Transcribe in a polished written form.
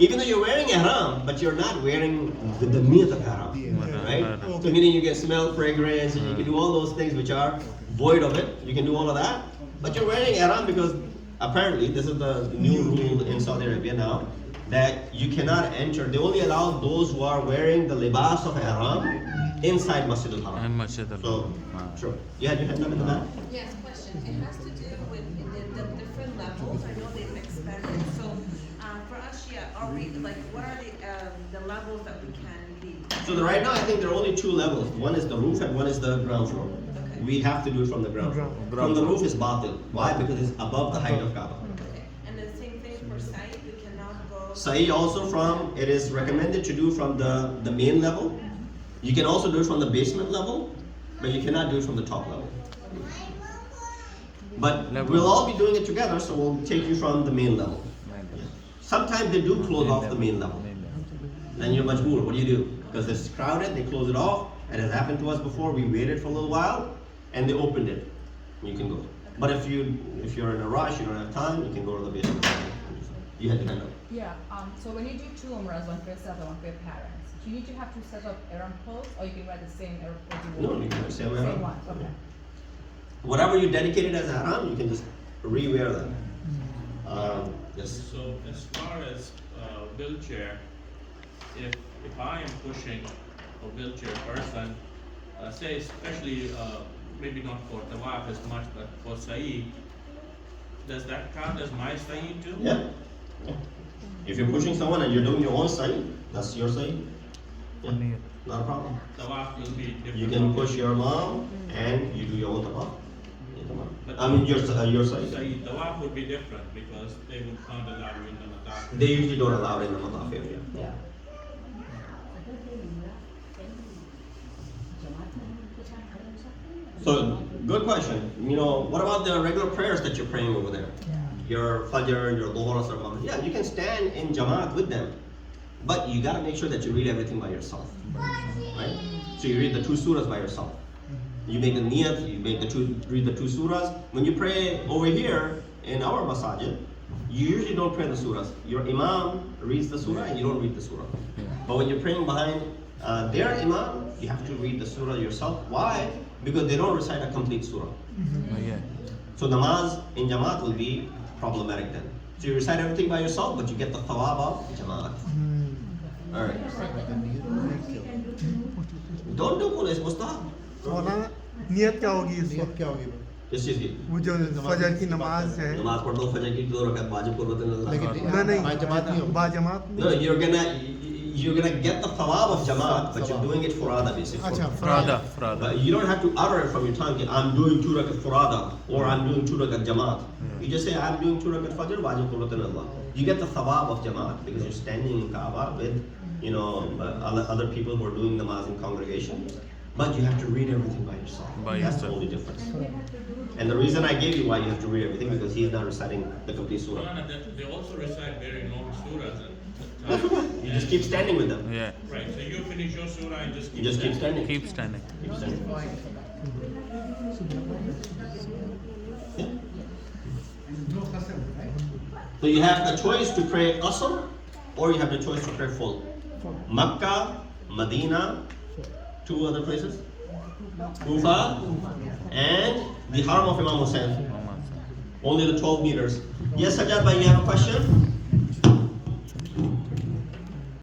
Even though you're wearing ihram, but you're not wearing the niyat of ihram, right? So meaning you can smell fragrance and you can do all those things which are void of it. You can do all of that, but you're wearing ihram because apparently this is the new rule in Saudi Arabia now that you cannot enter. They only allow those who are wearing the libas of ihram inside Masjid al-Haram. And Masjid So, sure. You had your hand up in the back? Yes, question. It has to do with the different levels. I know they've expanded. So for us, are we like what are the levels that we can be? So right now I think there are only two levels. One is the roof and one is the ground floor. Okay. We have to do it from the ground floor. From the roof is batil. Why? Because it's above the height of Kaaba. Okay. And the same thing for Sa'i, we cannot go. Sa'i also from, it is recommended to do from the main level. You can also do it from the basement level, but you cannot do it from the top level. But we'll all be doing it together, so we'll take you from the main level. Sometimes they do close off the main level. Then you're majboor. What do? Because it's crowded, they close it off. It has happened to us before. We waited for a little while, and they opened it. You can go. But if you're in a rush, you don't have time, you can go to the basement. You had to hand up. Yeah, so when you do two umrahs, one for yourself and one for your parents, do you need to have two sets of ihram clothes, or you can wear the same ihram clothes you No, wore? you can wear the same Same ihram. one, okay. Whatever you dedicated as a haram, you can just re-wear them. Yes. So as far as wheelchair, if I am pushing a wheelchair person, say especially maybe not for tawaf as much, but for sa'i, does that count as my sa'i too? Yeah. If you're pushing someone and you're doing your own sa'i, that's your sa'i. Yeah. Not a problem. Tawaf will be different. You can push your mom and you do your own tawaf. But I mean your sa'i. sa'i, tawaf would be different because they would not allow you in the mataf. They usually don't allow it in the mataf area. Yeah. So, good question. You know, what about the regular prayers that you're praying over there? Your Fajr, your Dhuhr, or something. Yeah, you can stand in Jamaat with them. But you gotta make sure that you read everything by yourself. Right? So you read the two surahs by yourself. You make the niyat, you read the two surahs. When you pray over here in our masajid, you usually don't pray the surahs. Your imam reads the surah and you don't read the surah. But when you're praying behind their imam, you have to read the surah yourself. Why? Because they don't recite a complete surah. So namaz in Jamaat will be problematic then. So you recite everything by yourself, but you get the thawab of Jamaat. Alright. Don't do police, mustahab. मौलाना नियत क्या होगी इस वक्त? क्या होगी? इस चीज की वो जो फजर की नमाज है, नमाज पढ़ लो फजर की 2 रकात वाजिब कुर्बत नहीं बाजमात नहीं होगी। बाजमात No, you're gonna get the thawab of Jamaat, but you're doing it furada basically. अच्छा Frada. But you don't have to utter it from your tongue. I'm doing 2 rakat furada or I'm doing 2 rakat Jamaat. You just say I'm doing 2 rakat fajr wajib qurrat Allah. You get the thawab of Jamaat because you're standing in Kaaba with other people who are doing namaz in congregation. But you have to read everything by yourself. That's the only difference. And the reason I gave you why you have to read everything because he's not reciting the complete surah. They also recite very long surahs. You just keep standing with them. Yeah. Right, so you finish your surah and just You just keep standing. Keep standing. Keep standing. Yeah. So you have the choice to pray qasr or you have the choice to pray full. Makkah, Medina, 2 other places, Kufa, and the Haram of Imam Hussein. Only the 12 meters. Yes, Sajjad, but you have a question?